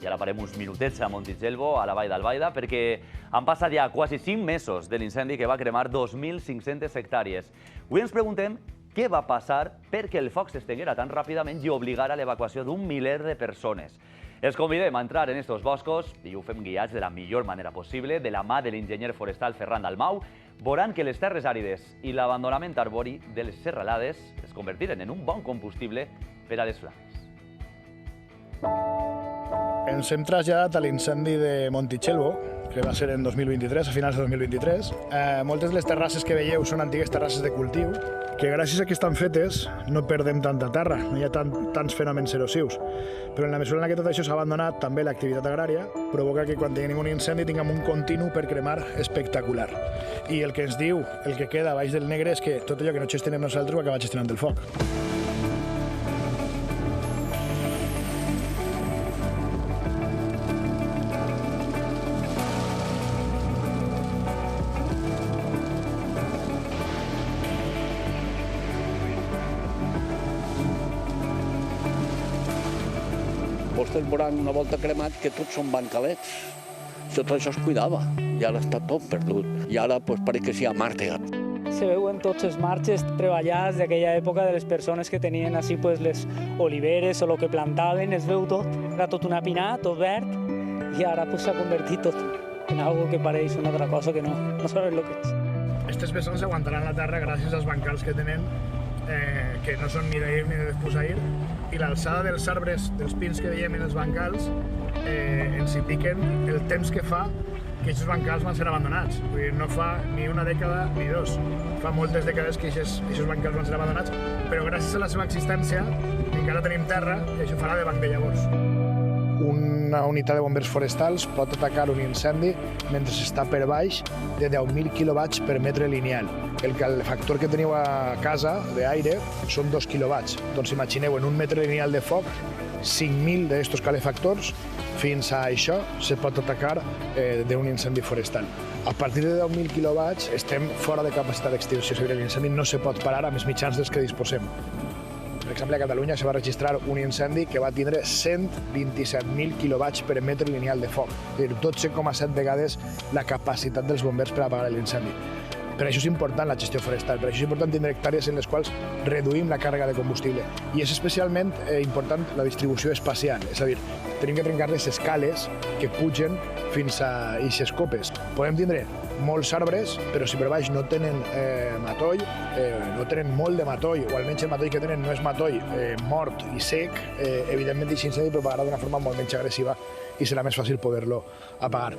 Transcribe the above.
I ara farem uns minutets a Montitxelvo, a la Vall d'Albaida, perquè han passat ja quasi 5 mesos de l'incendi que va cremar 2.500 hectàrees. Avui ens preguntem què va passar perquè el foc s'estenguera tan ràpidament i obligara a l'evacuació d'un miler de persones. Els convidem a entrar en estos boscos i ho fem guiats de la millor manera possible, de la mà de l'enginyer forestal Ferran Dalmau. Veuran que les terres àrides i l'abandonament arbori de les serralades es convertiren en un bon combustible per a les flames. Ens hem traslladat a l'incendi de Montitxelvo, que va ser en 2023, a finals de 2023. Moltes de les terrasses que veieu són antigues terrasses de cultiu, que gràcies a que estan fetes no perdem tanta terra, no hi ha tants fenòmens erosius. Però en la mesura en què tot això s'ha abandonat, també l'activitat agrària provoca que quan tenim un incendi tinguem un continu per cremar espectacular. I el que ens diu, el que queda baix del negre, és que tot allò que no gestionem nosaltres ho acaba gestionant el foc. Vostès veuran una volta cremat que tots són bancalets. Tot això es cuidava i ara està tot perdut. I ara pareix que sí a Màrtega. Se veuen tots els marges treballats d'aquella època de les persones que tenien així les oliveres o el que plantaven, es veu tot. Era tot una pinar, tot verd, i ara s'ha convertit tot en algo que pareix una altra cosa que no sabem el que és. Aquestes persones aguantaran la terra gràcies als bancals que tenen, que no són ni d'ahir ni de desposahir, i l'alçada dels arbres, dels pins que veiem en els bancals, ens indiquen el temps que fa que aquests bancals van ser abandonats. Vull dir, no fa ni una dècada ni dos. Fa moltes dècades que aquests bancals van ser abandonats, però gràcies a la seva existència encara tenim terra i això farà de banc de llavors. Una unitat de bombers forestals pot atacar un incendi mentre està per baix de 10.000 quilowatts per metre lineal. El calefactor que teniu a casa d'aire són 2 quilowatts. Doncs imagineu, en un metre lineal de foc, 5.000 d'aquests calefactors, fins a això se pot atacar d'un incendi forestal. A partir de 10.000 quilowatts estem fora de capacitat d'extinció. L'incendi no se pot parar amb els mitjans dels que disposem. Per exemple, a Catalunya se va registrar un incendi que va tindre 127.000 quilowatts per metre lineal de foc, és a dir, 12,7 vegades la capacitat dels bombers per apagar l'incendi. Per això és important la gestió forestal, per això és important tindre hectàrees en les quals reduïm la càrrega de combustible. I és especialment important la distribució espacial, és a dir, tenim que trencar les escales que pugen fins a aquestes copes. Podem tindre molts arbres, però si per baix no tenen matoll, no tenen molt de matoll, o almenys el matoll que tenen no és matoll mort i sec, evidentment aquest incendi propagarà d'una forma molt menys agressiva i serà més fàcil poder-lo apagar.